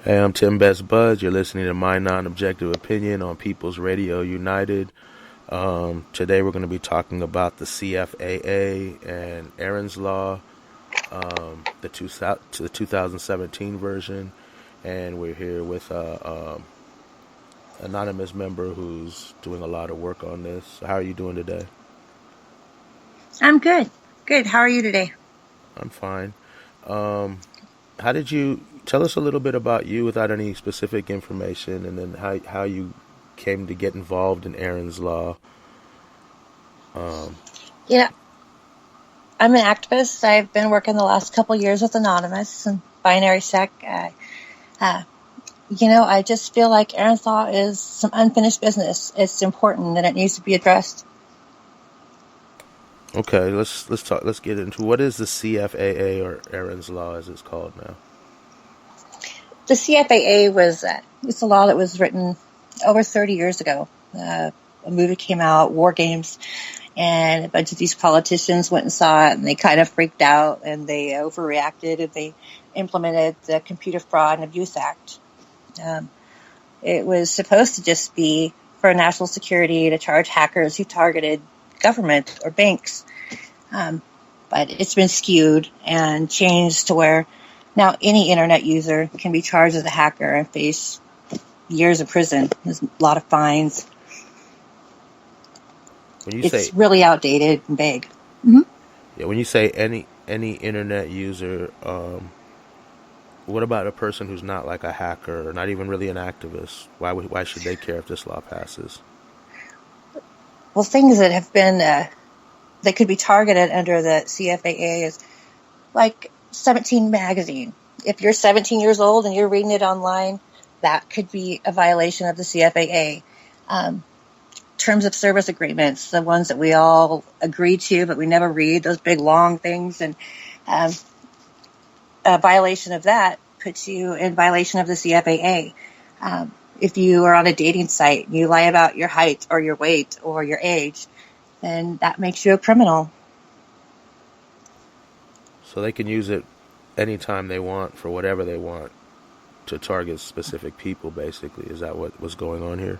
Hey, I'm Tim Best Buds. You're listening to My Non-Objective Opinion on People's Radio United. Today we're going to be talking about the CFAA and Aaron's Law, the 2017 version, and we're here with a anonymous member who's doing a lot of work on this. How are you doing today? I'm good. Good. How are you today? I'm fine. Um, how did you tell us a little bit about you without any specific information, and then how you came to get involved in Aaron's Law? Um, Yeah, I'm an activist. I've been working the last couple years with Anonymous and Binary Sec. Uh, I just feel like Aaron's Law is some unfinished business. It's important and it needs to be addressed. okay, let's talk. Let's get into what is the CFAA, or Aaron's Law as it's called now. The CFAA it's a law that was written over 30 years ago. A movie came out, War Games, and a bunch of these politicians went and saw it, and they kind of freaked out, and they overreacted, and they implemented the Computer Fraud and Abuse Act. Um, it was supposed to just be for national security to charge hackers who targeted government or banks. But it's been skewed and changed to where now any internet user can be charged as a hacker and face years in prison. There's a lot of fines. When you say It's really outdated and vague. Mm-hmm. Yeah, when you say any internet user, what about a person who's not like a hacker or not even really an activist? Why should they care if this law passes? Well, things that have been that could be targeted under the CFAA is like 17 magazine. If you're 17 years old and you're reading it online, that could be a violation of the CFAA. Terms of service agreements, the ones that we all agree to, but we never read, those big long things. And um, a violation of that puts you in violation of the CFAA. If you are on a dating site and you lie about your height or your weight or your age, then that makes you a criminal. So they can use it anytime they want for whatever they want to target specific people. Basically, is that what's going on here?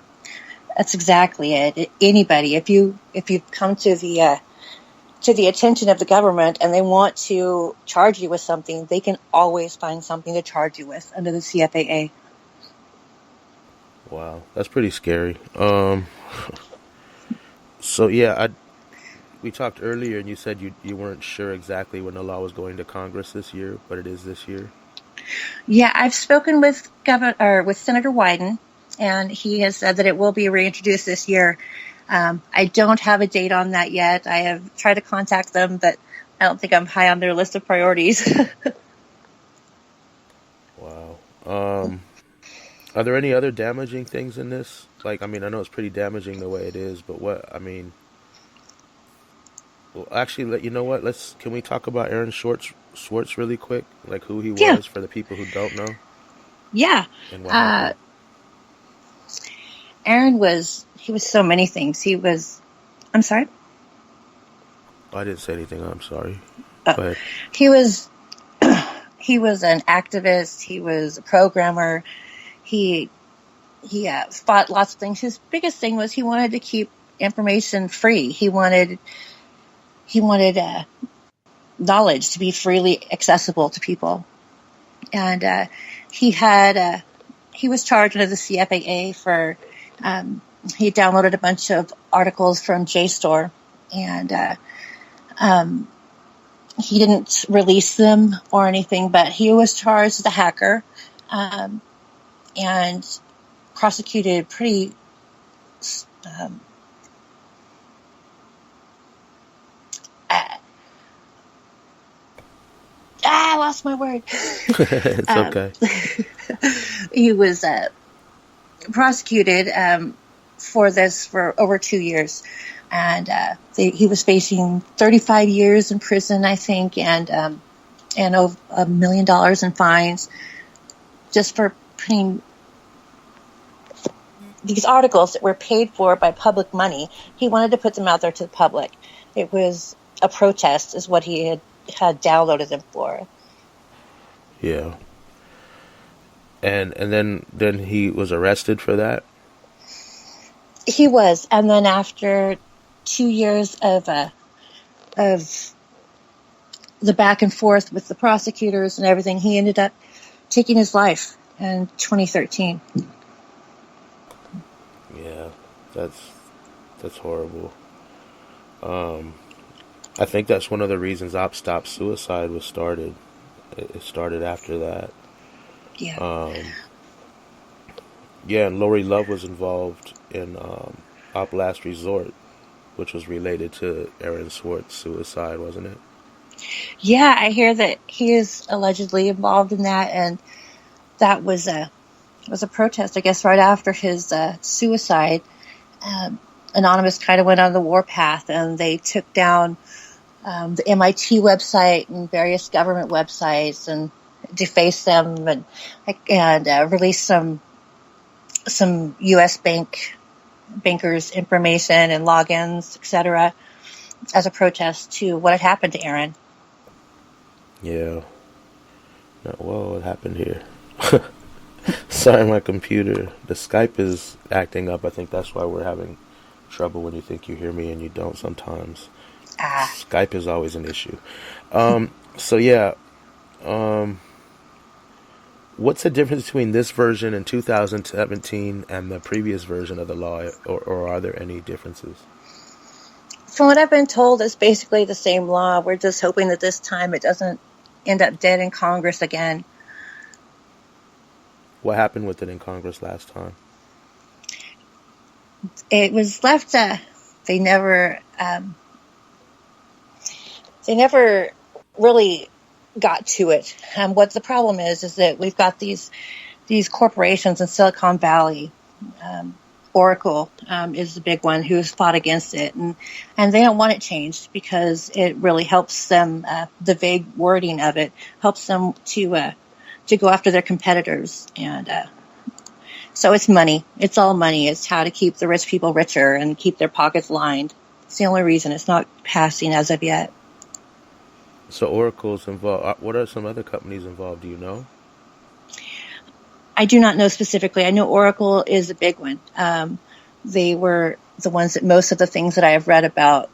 That's exactly it. Anybody, if you come to the attention of the government and they want to charge you with something, they can always find something to charge you with under the CFAA. Wow, that's pretty scary. So yeah, we talked earlier, and you said you weren't sure exactly when the law was going to Congress this year, but it is this year. Yeah, I've spoken with with Senator Wyden, and he has said that it will be reintroduced this year. I don't have a date on that yet. I have tried to contact them, but I don't think I'm high on their list of priorities. Wow. Are there any other damaging things in this? Like, I mean, I know it's pretty damaging the way it is, but I mean, well, actually, you know what? Can we talk about Aaron Schwartz really quick? Like who he Yeah, was for the people who don't know yeah. and what Uh, happened. he was so many things. I'm sorry. Oh, I didn't say anything. I'm sorry. Uh, Go ahead. he was, he was an activist. He was a programmer. He, he fought lots of things. His biggest thing was he wanted to keep information free. He wanted knowledge to be freely accessible to people. And he had he was charged under the CFAA for he downloaded a bunch of articles from JSTOR, and um, he didn't release them or anything, but he was charged as a hacker um, and prosecuted pretty. Um, uh, I lost my word. It's um, okay. he was prosecuted for this for over 2 years, and he was facing 35 years in prison, I think, and over $1 million in fines just for putting these articles that were paid for by public money. He wanted to put them out there to the public. It was a protest, is what he had downloaded them for. Yeah. And then he was arrested for that. He was, and then after 2 years of the back and forth with the prosecutors and everything, he ended up taking his life in 2013. Yeah, that's horrible. I think that's one of the reasons Op Stop Suicide was started. It started after that. Yeah. Yeah, and Lori Love was involved in Op Last Resort, which was related to Aaron Swartz's suicide, wasn't it? Yeah, I hear that he is allegedly involved in that, and that was a protest, I guess, right after his suicide. Anonymous kind of went on the warpath, and they took down the MIT website and various government websites and defaced them and released some U.S. bankers' information and logins, etc., as a protest to what had happened to Aaron. Yeah. No, whoa, what happened here? Sorry, my computer. The Skype is acting up. I think that's why we're having trouble when you think you hear me and you don't sometimes. Ah, Skype is always an issue. So yeah, um, what's the difference between this version in 2017 and the previous version of the law, or are there any differences? from what I've been told, it's basically the same law. We're just hoping that this time it doesn't end up dead in Congress again. What happened with it in Congress last time? It was left. They never. They never really got to it. What the problem is that we've got these corporations in Silicon Valley. Oracle is the big one who's fought against it, and they don't want it changed because it really helps them. The vague wording of it helps them to go after their competitors, and so it's money. It's all money. It's how to keep the rich people richer and keep their pockets lined. It's the only reason it's not passing as of yet. So Oracle's involved. What are some other companies involved? Do you know? I do not know specifically. I know Oracle is a big one. They were the ones that most of the things that I have read about,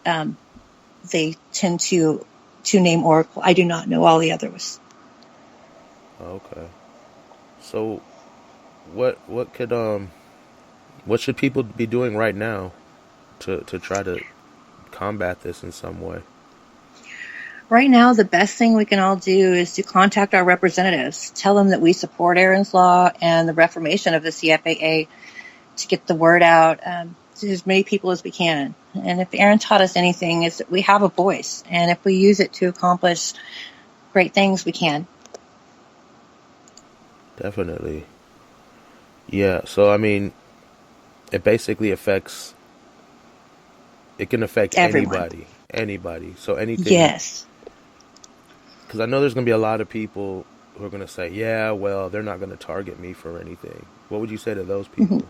they tend to name Oracle. I do not know all the others. Okay. So what could what should people be doing right now to try to combat this in some way? Right now, the best thing we can all do is to contact our representatives, tell them that we support Aaron's Law and the reformation of the CFAA to get the word out to as many people as we can. And if Aaron taught us anything, is that we have a voice, and if we use it to accomplish great things, we can. Definitely. Yeah. So I mean, it basically affects. It can affect Everyone. anybody. Anybody. So anything. Yes. Because I know there's going to be a lot of people who are going to say, yeah, well, they're not going to target me for anything. What would you say to those Mm-hmm.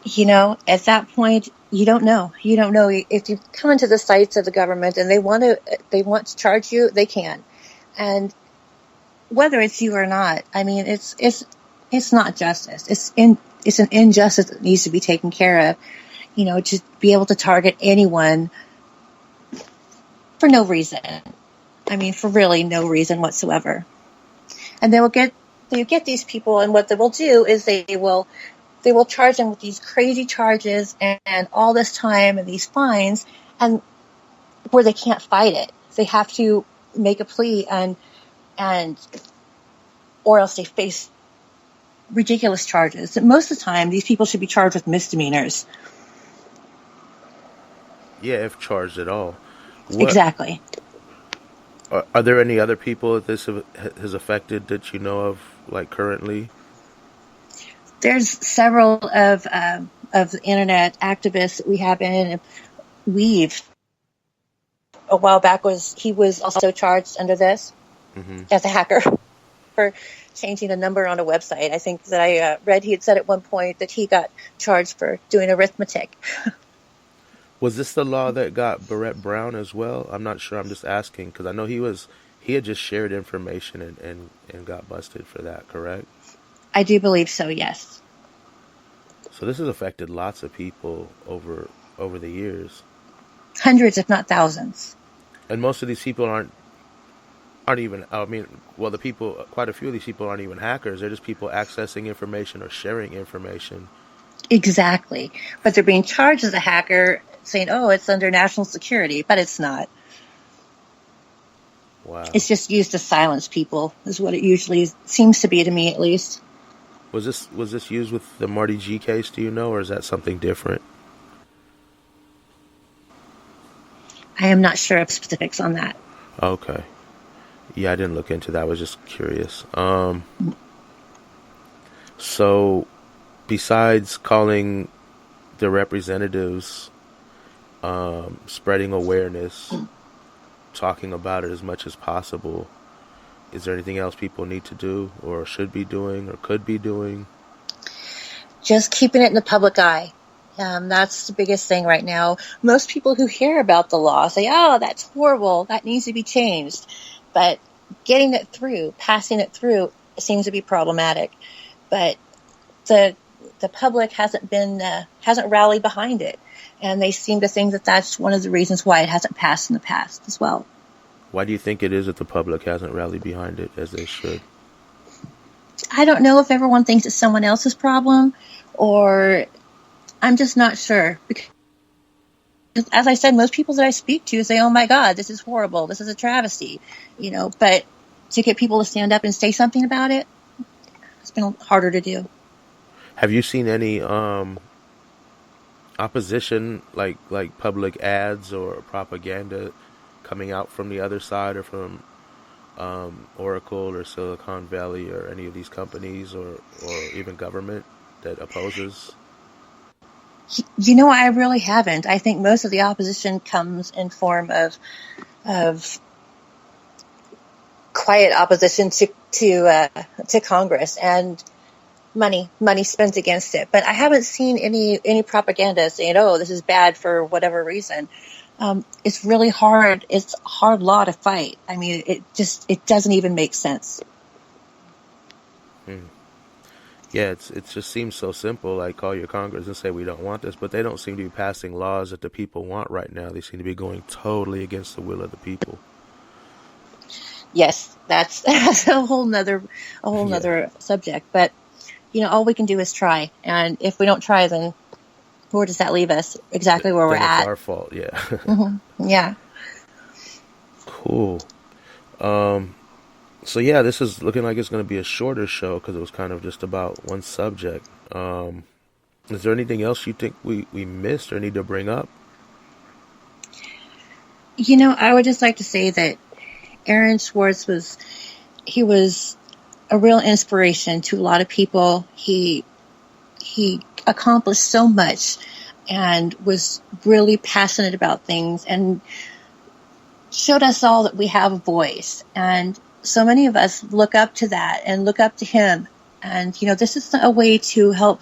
people? At that point, you don't know. You don't know if you come into the sites of the government and they want to charge you, they can. And whether it's you or not, I mean, it's not justice. It's an injustice that needs to be taken care of. To be able to target anyone for no reason. I mean, for really no reason whatsoever. And they get these people, and what they will do is they will charge them with these crazy charges and all this time and these fines, and where they can't fight it, they have to make a plea and or else they face ridiculous charges. Most of the time, these people should be charged with misdemeanors. Yeah, if charged at all. What Exactly. are there any other people that this has affected that you know of, like currently? There's several of the internet activists that we have in. We've a while back he was also charged under this Hmm. as a hacker for changing a number on a website. I think that I read he had said at one point that he got charged for doing arithmetic. Was this the law that got Barrett Brown as well? I'm not sure. I'm just asking because I know He had just shared information and got busted for that, correct? I do believe so, yes. So this has affected lots of people over the years. Hundreds, if not thousands. And most of these people aren't even, I mean, well, the people, quite a few of these people aren't even hackers. They're just people accessing information or sharing information. Exactly. But they're being charged as a hacker, saying, oh, it's under national security, but it's not. Wow. It's just used to silence people, is what it usually seems to be, to me at least. Was this used with the Marty G case, do you know, or is that something different? I am not sure of specifics on that. Okay. Yeah, I didn't look into that. I was just curious. So besides calling the representatives, spreading awareness, talking about it as much as possible, is there anything else people need to do or should be doing or could be doing? Just keeping it in the public eye. That's the biggest thing right now. Most people who hear about the law say, oh, that's horrible. That needs to be changed. But getting it through, passing it through, seems to be problematic. But the public hasn't rallied behind it. And they seem to think that that's one of the reasons why it hasn't passed in the past as well. Why do you think it is that the public hasn't rallied behind it as they should? I don't know if everyone thinks it's someone else's problem, or I'm just not sure. Because, as I said, most people that I speak to say, oh my God, this is horrible. This is a travesty. But to get people to stand up and say something about it, it's been harder to do. Have you seen any opposition, like public ads or propaganda coming out from the other side or from Oracle or Silicon Valley or any of these companies or even government that opposes? I really haven't. I think most of the opposition comes in form of quiet opposition to Congress and money spent against it. But I haven't seen any propaganda saying, oh, this is bad for whatever reason. It's really hard. It's a hard law to fight. I mean, it doesn't even make sense. Yeah, it just seems so simple, like call your Congress and say we don't want this, but they don't seem to be passing laws that the people want right now. They seem to be going totally against the will of the people. Yes, that's a whole nother subject. But all we can do is try, and if we don't try, then where does that leave us? Exactly where we're at. It's our fault. Yeah. Mm-hmm. Yeah. Cool. So yeah, this is looking like it's going to be a shorter show because it was kind of just about one subject. Is there anything else you think we missed or need to bring up? I would just like to say that Aaron Swartz was a real inspiration to a lot of people. He accomplished so much and was really passionate about things and showed us all that we have a voice. And so many of us look up to that and look up to him. And, this is a way to help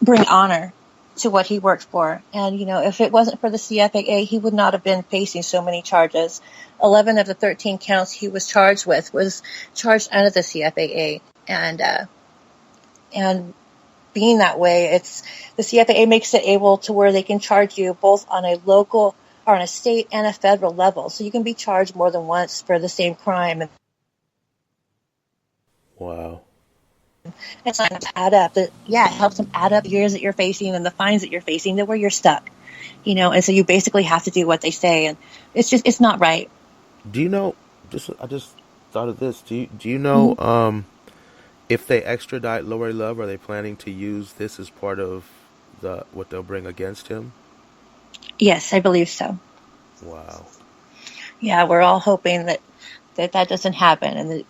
bring honor to what he worked for. And, if it wasn't for the CFAA, he would not have been facing so many charges. 11 of the 13 counts he was charged with was charged under the CFAA. And being that way, the CFAA makes it able to where they can charge you both on a local or on a state and a federal level. So you can be charged more than once for the same crime. Wow. It's not to add up. It helps them add up the years that you're facing and the fines that you're facing, that where you're stuck. And so you basically have to do what they say, and it's not right. Do you know? I just thought of this. Do you know? Mm-hmm. If they extradite Lori Love, are they planning to use this as part of what they'll bring against him? Yes, I believe so. Wow. Yeah, we're all hoping that doesn't happen and that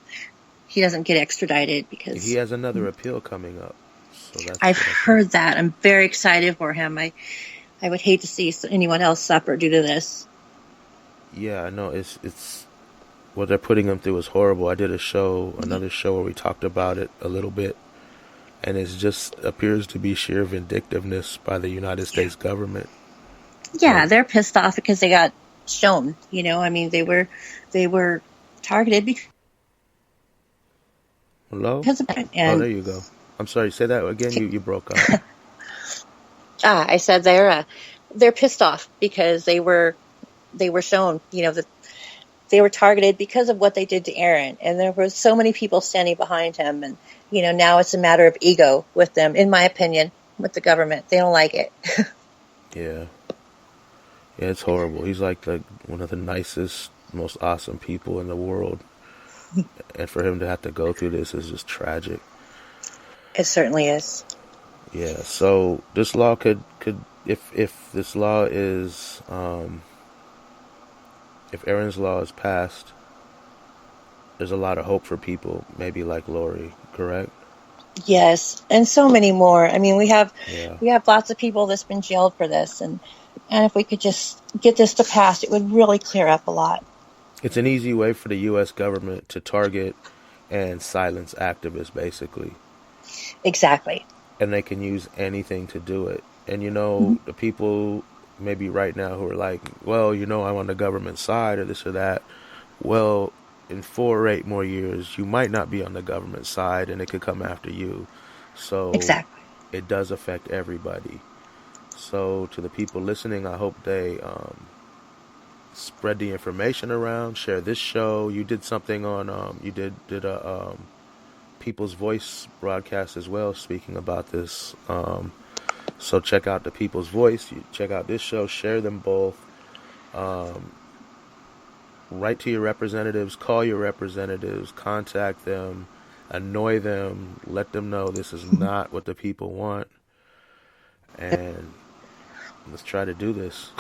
he doesn't get extradited, because he has another appeal coming up. So I've heard that. I'm very excited for him. I would hate to see anyone else suffer due to this. Yeah, I know. It's what they're putting him through is horrible. I did another show where we talked about it a little bit, and it just appears to be sheer vindictiveness by the United States government. Yeah, Like, they're pissed off because they got shown. I mean, they were targeted hello? because of it. Oh, And there you go. I'm sorry. Say that again. You broke up. I said they're pissed off because they were shown. That they were targeted because of what they did to Aaron, and there were so many people standing behind him. And now it's a matter of ego with them, in my opinion, with the government. They don't like it. Yeah. Yeah, it's horrible. He's like one of the nicest, most awesome people in the world, and for him to have to go through this is just tragic. It certainly is. Yeah. So this law could if this law is if Aaron's law is passed, there's a lot of hope for people, maybe like Lori, correct? Yes, and so many more. I mean, we have Yeah. we have lots of people that's been jailed for this, and if we could just get this to pass, it would really clear up a lot. It's an easy way for the US government to target and silence activists basically. Exactly. And they can use anything to do it. And Mhm. the people maybe right now who are like, well, I'm on the government side or this or that. Well, in 4 or 8 more years, you might not be on the government side, and it could come after you. So Exactly. it does affect everybody. So to the people listening, I hope they spread the information around, share this show. You did something on you did a People's Voice broadcast as well, speaking about this. So check out the People's Voice. You check out this show. Share them both. Um, Write to your representatives. Call your representatives. Contact them. Annoy them. Let them know this is not what the people want. And let's try to do this.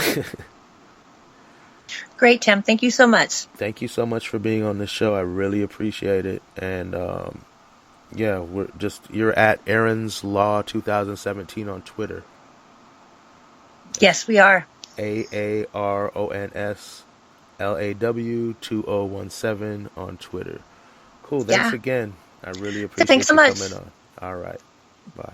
Great, Tim. Thank you so much. Thank you so much for being on this show. I really appreciate it. And yeah, you're at Aaron's Law 2017 on Twitter. That's Yes, we are. AARONSLAW 2017 on Twitter. Cool. Thanks Yeah. again. I really Thanks appreciate so you coming much. on. All right. Bye.